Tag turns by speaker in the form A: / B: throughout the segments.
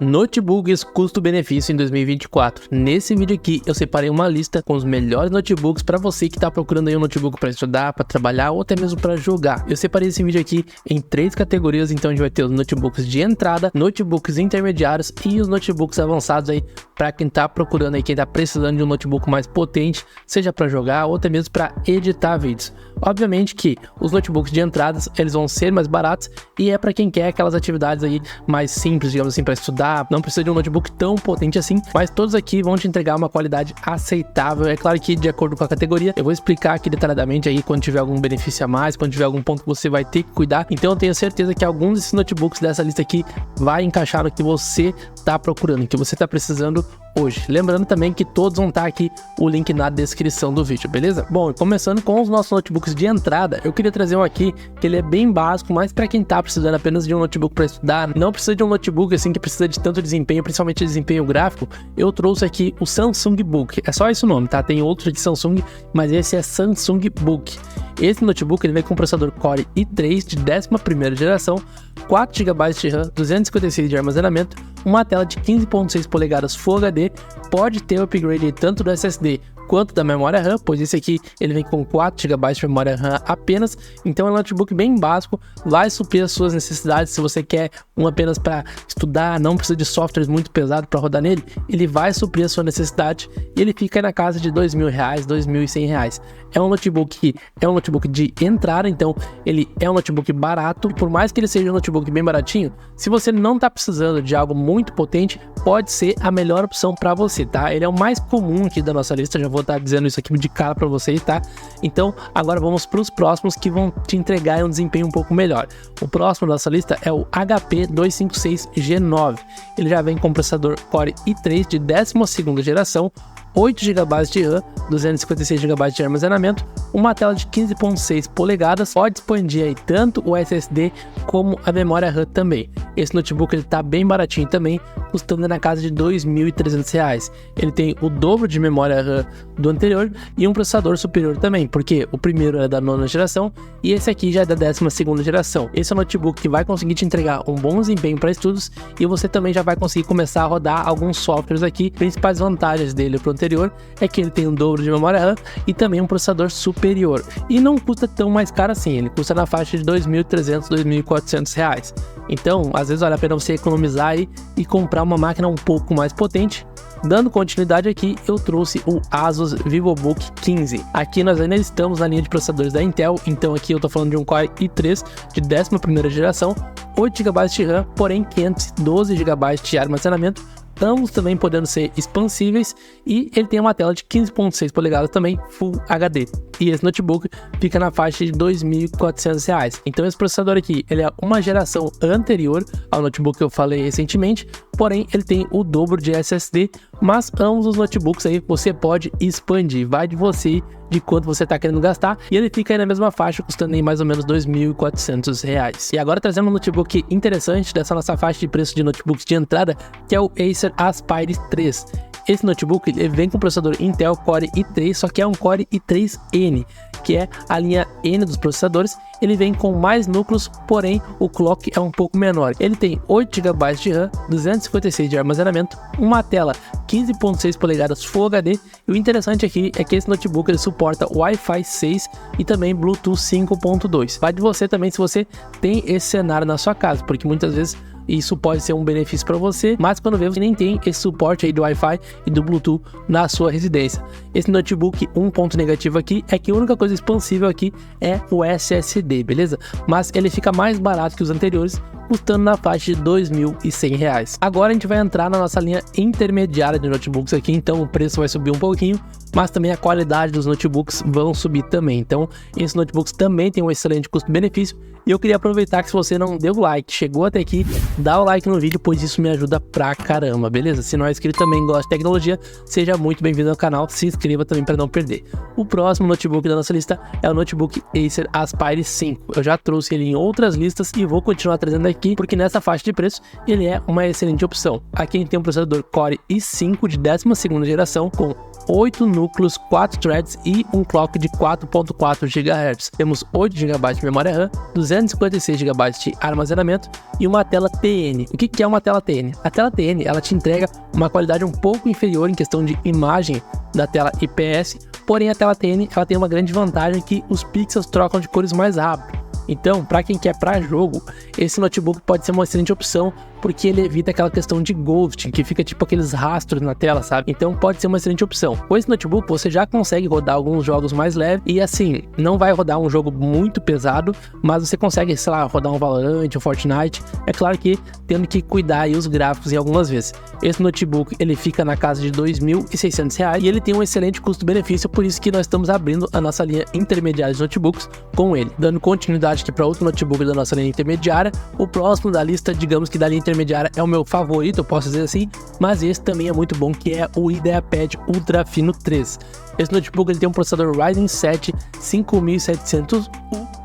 A: Notebooks custo-benefício em 2024. Nesse vídeo aqui eu separei uma lista com os melhores notebooks para você que está procurando aí um notebook para estudar, para trabalhar ou até mesmo para jogar. Eu separei esse vídeo aqui em 3 categorias, então a gente vai ter os notebooks de entrada, notebooks intermediários e os notebooks avançados aí para quem está procurando aí, quem está precisando de um notebook mais potente, seja para jogar ou até mesmo para editar vídeos. Obviamente que os notebooks de entradas eles vão ser mais baratos e é para quem quer aquelas atividades aí mais simples, digamos assim, para estudar. Não precisa de um notebook tão potente assim, mas todos aqui vão te entregar uma qualidade aceitável. É claro que de acordo com a categoria, eu vou explicar aqui detalhadamente aí quando tiver algum benefício a mais, quando tiver algum ponto que você vai ter que cuidar. Então eu tenho certeza que alguns desses notebooks dessa lista aqui vai encaixar no que você está procurando, que você está precisando hoje. Lembrando também que todos vão estar aqui o link na descrição do vídeo, beleza? Bom, começando com os nossos notebooks de entrada, eu queria trazer um aqui que ele é bem básico, mas para quem tá precisando apenas de um notebook para estudar, não precisa de um notebook assim que precisa de tanto desempenho, principalmente desempenho gráfico, eu trouxe aqui o Samsung Book. É só esse o nome, tá? Tem outro de Samsung, mas esse é Samsung Book. Esse notebook ele vem com processador Core i3 de 11ª geração, 4 GB de RAM, 256 de armazenamento, uma tela de 15.6 polegadas Full HD, pode ter o upgrade tanto do SSD quanto da memória RAM, pois esse aqui ele vem com 4 GB de memória RAM apenas, então é um notebook bem básico, vai suprir as suas necessidades. Se você quer um apenas para estudar, não precisa de softwares muito pesados para rodar nele, ele vai suprir a sua necessidade e ele fica aí na casa de R$2.000, R$2.100. É um notebook de entrada, então ele é um notebook barato, por mais que ele seja um notebook bem baratinho, se você não está precisando de algo muito potente, pode ser a melhor opção para você, tá? Ele é o mais comum aqui da nossa lista, já vou estar dizendo isso aqui de cara para vocês, tá? Então agora vamos para os próximos que vão te entregar um desempenho um pouco melhor. O próximo da nossa lista é o HP 256G9. Ele já vem com processador Core i3 de 12ª geração, 8 GB de RAM, 256 GB de armazenamento, uma tela de 15.6 polegadas, pode expandir aí tanto o SSD como a memória RAM também. Esse notebook ele tá bem baratinho também, custando na casa de R$2.300. Ele tem o dobro de memória RAM do anterior e um processador superior também, porque o primeiro é da 9ª geração e esse aqui já é da 12ª geração. Esse é um notebook que vai conseguir te entregar um bom desempenho para estudos e você também já vai conseguir começar a rodar alguns softwares aqui. Principais vantagens dele pro anterior é que ele tem um dobro de memória RAM e também um processador superior e não custa tão mais caro assim, ele custa na faixa de R$2.300, R$2.400. Então às vezes vale a pena você economizar aí e comprar uma máquina um pouco mais potente. Dando continuidade aqui, eu trouxe o Asus VivoBook 15. Aqui nós ainda estamos na linha de processadores da Intel, então aqui eu tô falando de um Core i3 de 11ª geração, 8 GB de RAM, porém 512 GB de armazenamento, ambos também podendo ser expansíveis, e ele tem uma tela de 15.6 polegadas também Full HD. E esse notebook fica na faixa de R$2.400. Então esse processador aqui, ele é uma geração anterior ao notebook que eu falei recentemente, porém ele tem o dobro de SSD, mas ambos os notebooks aí você pode expandir, vai de você, de quanto você está querendo gastar, e ele fica aí na mesma faixa, custando aí mais ou menos R$2.400. E agora trazendo um notebook interessante dessa nossa faixa de preço de notebooks de entrada, que é o Acer Aspire 3. Esse notebook ele vem com processador Intel Core i3, só que é um Core i3N, que é a linha N dos processadores. Ele vem com mais núcleos, porém o clock é um pouco menor. Ele tem 8 GB de RAM, 256 de armazenamento, uma tela 15.6 polegadas Full HD, e o interessante aqui é que esse notebook ele suporta Wi-Fi 6 e também Bluetooth 5.2. Vai de você também se você tem esse cenário na sua casa, porque muitas vezes isso pode ser um benefício para você, mas quando vê você nem tem esse suporte aí do Wi-Fi e do Bluetooth na sua residência. Esse notebook, um ponto negativo aqui é que a única coisa expansível aqui é o SSD, beleza? Mas ele fica mais barato que os anteriores, custando na faixa de R$2.100. Agora a gente vai entrar na nossa linha intermediária de notebooks aqui, então o preço vai subir um pouquinho, mas também a qualidade dos notebooks vão subir também. Então esses notebooks também tem um excelente custo-benefício, e eu queria aproveitar que se você não deu like, chegou até aqui, dá o like no vídeo, pois isso me ajuda pra caramba, beleza? Se não é inscrito também, gosta de tecnologia, seja muito bem-vindo ao canal, se inscreva também para não perder. O próximo notebook da nossa lista é o notebook Acer Aspire 5. Eu já trouxe ele em outras listas e vou continuar trazendo aqui aqui, porque nessa faixa de preço ele é uma excelente opção. Aqui a gente tem um processador Core i5 de 12ª geração com 8 núcleos, 4 threads e um clock de 4.4 GHz. Temos 8 GB de memória RAM, 256 GB de armazenamento e uma tela TN. O que é uma tela TN? A tela TN ela te entrega uma qualidade um pouco inferior em questão de imagem da tela IPS, porém a tela TN ela tem uma grande vantagem que os pixels trocam de cores mais rápido. Então, para quem quer para jogo, esse notebook pode ser uma excelente opção, porque ele evita aquela questão de ghosting, que fica tipo aqueles rastros na tela, sabe? Então pode ser uma excelente opção. Com esse notebook você já consegue rodar alguns jogos mais leves e assim, não vai rodar um jogo muito pesado, mas você consegue, sei lá, rodar um Valorant, um Fortnite. É claro que tendo que cuidar aí os gráficos em algumas vezes. Esse notebook ele fica na casa de R$ 2.600 e ele tem um excelente custo-benefício, por isso que nós estamos abrindo a nossa linha intermediária de notebooks com ele. Dando continuidade aqui para outro notebook da nossa linha intermediária, o próximo da lista, digamos que da linha intermediária é o meu favorito, eu posso dizer assim, mas esse também é muito bom, que é o IdeaPad Ultra Fino 3. Esse notebook ele tem um processador Ryzen 7 5700U.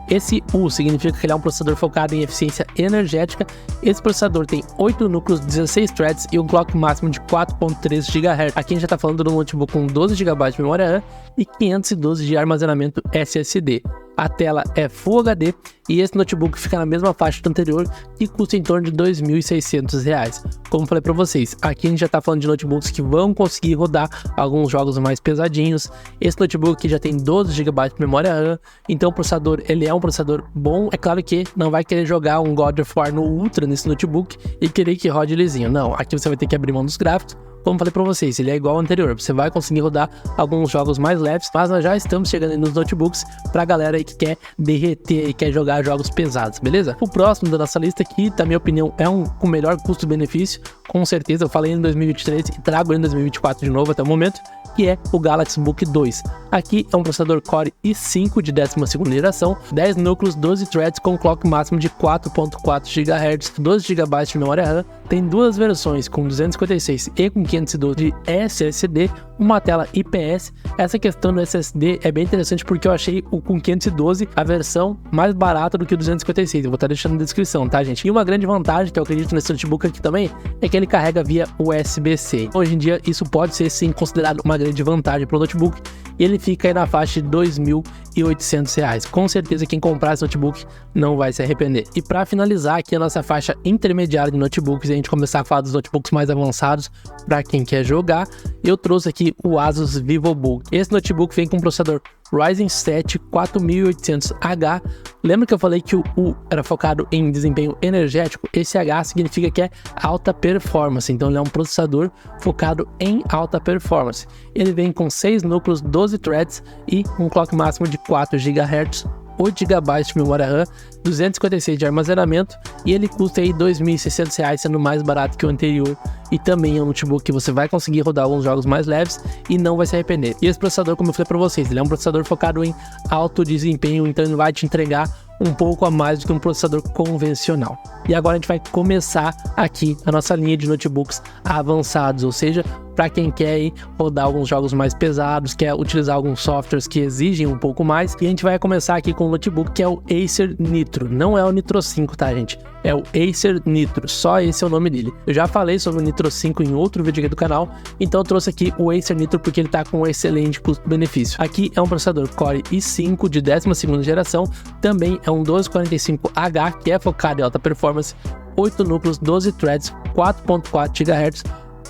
A: Esse U significa que ele é um processador focado em eficiência energética. Esse processador tem 8 núcleos, 16 threads e um clock máximo de 4.3 GHz. Aqui a gente já está falando de um notebook com 12 GB de memória RAM e 512 de armazenamento SSD. A tela é Full HD e esse notebook fica na mesma faixa do anterior, que custa em torno de R$ 2.600. Como falei para vocês, aqui a gente já está falando de notebooks que vão conseguir rodar alguns jogos mais pesadinhos. Esse notebook aqui já tem 12 GB de memória RAM, então o processador ele é um processador bom. É claro que não vai querer jogar um God of War no Ultra nesse notebook e querer que rode lisinho, não. Aqui você vai ter que abrir mão dos gráficos. Como falei para vocês, ele é igual ao anterior, você vai conseguir rodar alguns jogos mais leves, mas nós já estamos chegando aí nos notebooks pra galera aí que quer derreter e quer jogar jogos pesados, beleza? O próximo da nossa lista aqui, na minha opinião, é um com melhor custo-benefício, com certeza, eu falei em 2023 e trago ele em 2024 de novo até o momento, que é o Galaxy Book 2. Aqui é um processador Core i5 de 12ª geração, 10 núcleos, 12 threads com clock máximo de 4.4 GHz, 12 GB de memória RAM, tem duas versões com 256 e com 512 de SSD, uma tela IPS. Essa questão do SSD é bem interessante porque eu achei o com 512 a versão mais barata do que o 256, eu vou estar deixando na descrição, tá gente? E uma grande vantagem que eu acredito nesse notebook aqui também é que ele carrega via USB-C. Hoje em dia isso pode ser sim considerado uma grande vantagem para o notebook e ele fica aí na faixa de R$ 2.800. Com certeza quem comprar esse notebook não vai se arrepender. E para finalizar aqui a nossa faixa intermediária de notebooks e a gente começar a falar dos notebooks mais avançados para quem quer jogar, eu trouxe aqui o Asus VivoBook. Esse notebook vem com processador Ryzen 7 4800H. Lembra que eu falei que o U era focado em desempenho energético? Esse H significa que é alta performance, então ele é um processador focado em alta performance. Ele vem com 6 núcleos, 12 threads e um clock máximo de 4 GHz, 8 GB de memória RAM, 256 de armazenamento e ele custa aí R$ 2.600, sendo mais barato que o anterior, e também é um notebook que você vai conseguir rodar alguns jogos mais leves e não vai se arrepender. E esse processador, como eu falei para vocês, ele é um processador focado em alto desempenho, então ele vai te entregar um pouco a mais do que um processador convencional. E agora a gente vai começar aqui a nossa linha de notebooks avançados, ou seja, para quem quer ir rodar alguns jogos mais pesados, quer utilizar alguns softwares que exigem um pouco mais. E a gente vai começar aqui com um notebook que é o Acer Nitro. Não é o Nitro 5, tá gente? É o Acer Nitro, só esse é o nome dele. Eu já falei sobre o Nitro 5 em outro vídeo aqui do canal, então eu trouxe aqui o Acer Nitro porque ele tá com um excelente custo-benefício. Aqui é um processador Core i5 de 12ª geração, também é um 1245H, que é focado em alta performance, 8 núcleos, 12 threads, 4.4 GHz,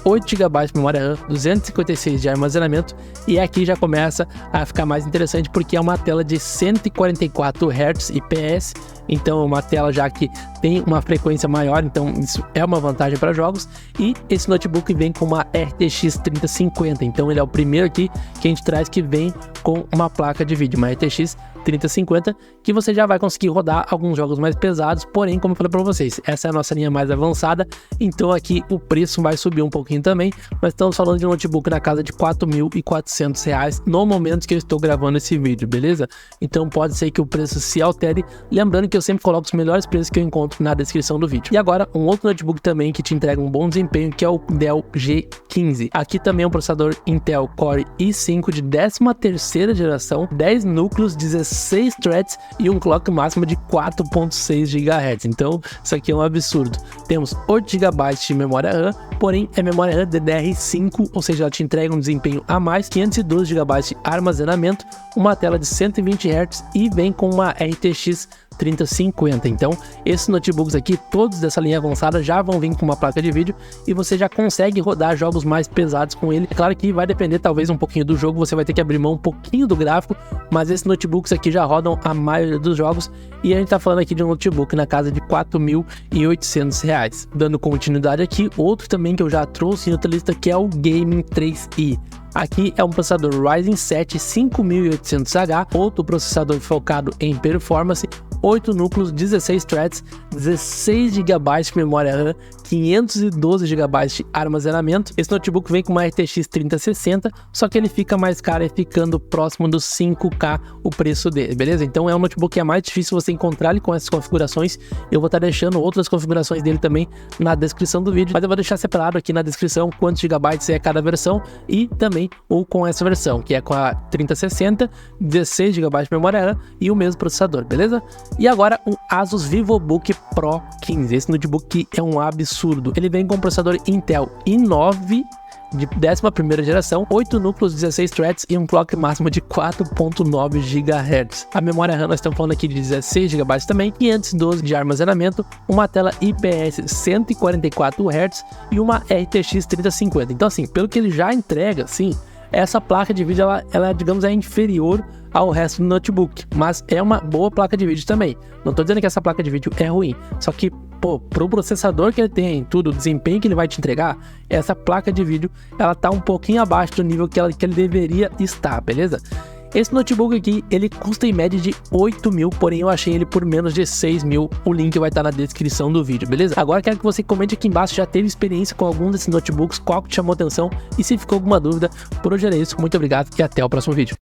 A: 8 GB de memória RAM, 256 de armazenamento, e aqui já começa a ficar mais interessante porque é uma tela de 144 Hz IPS, então é uma tela já que tem uma frequência maior, então isso é uma vantagem para jogos. E esse notebook vem com uma RTX 3050, então ele é o primeiro aqui que a gente traz que vem com uma placa de vídeo, uma RTX 3050, que você já vai conseguir rodar alguns jogos mais pesados, porém, como eu falei para vocês, essa é a nossa linha mais avançada, então aqui o preço vai subir um pouquinho também, mas estamos falando de um notebook na casa de R$ 4.400 no momento que eu estou gravando esse vídeo, beleza? Então pode ser que o preço se altere, lembrando que eu sempre coloco os melhores preços que eu encontro na descrição do vídeo. E agora, um outro notebook também que te entrega um bom desempenho, que é o Dell G15. Aqui também é um processador Intel Core i5 de 13ª geração, 10 núcleos, 16 16 threads e um clock máximo de 4.6 GHz. Então isso aqui é um absurdo. Temos 8 GB de memória RAM, porém é memória RAM DDR5, ou seja, ela te entrega um desempenho a mais, 512 GB de armazenamento, uma tela de 120 Hz e vem com uma RTX 3050. Então esses notebooks aqui, todos dessa linha avançada, já vão vir com uma placa de vídeo e você já consegue rodar jogos mais pesados com ele. É claro que vai depender talvez um pouquinho do jogo, você vai ter que abrir mão um pouquinho do gráfico, mas esses notebooks aqui já rodam a maioria dos jogos e a gente tá falando aqui de um notebook na casa de R$ 4.800. Dando continuidade aqui, outro também que eu já trouxe em outra lista, que é o Gaming 3i. Aqui é um processador Ryzen 7 5800H, outro processador focado em performance, 8 núcleos, 16 threads, 16 GB de memória RAM, 512 GB de armazenamento. Esse notebook vem com uma RTX 3060, só que ele fica mais caro, ficando próximo dos 5K o preço dele, beleza? Então é um notebook que é mais difícil você encontrar ele com essas configurações. Eu vou estar deixando outras configurações dele também na descrição do vídeo, mas eu vou deixar separado aqui na descrição quantos gigabytes é cada versão e também ou com essa versão, que é com a 3060, 16 GB de memória RAM e o mesmo processador, beleza? E agora o Asus VivoBook Pro 15, esse notebook é um absurdo. Ele vem com um processador Intel i9 de 11ª geração, 8 núcleos, 16 threads e um clock máximo de 4.9 GHz. A memória RAM nós estamos falando aqui de 16 GB também, 512 de armazenamento, uma tela IPS 144 Hz e uma RTX 3050. Então assim, pelo que ele já entrega, sim, essa placa de vídeo ela digamos é inferior ao resto do notebook, mas é uma boa placa de vídeo também. Não tô dizendo que essa placa de vídeo é ruim, só que pô, pro processador que ele tem, tudo, o desempenho que ele vai te entregar, essa placa de vídeo ela tá um pouquinho abaixo do nível que ele deveria estar, beleza? Esse notebook aqui, ele custa em média de 8 mil, porém eu achei ele por menos de 6 mil. O link vai estar na descrição do vídeo, beleza? Agora quero que você comente aqui embaixo se já teve experiência com algum desses notebooks, qual que te chamou atenção e se ficou alguma dúvida. Por hoje era isso, muito obrigado e até o próximo vídeo.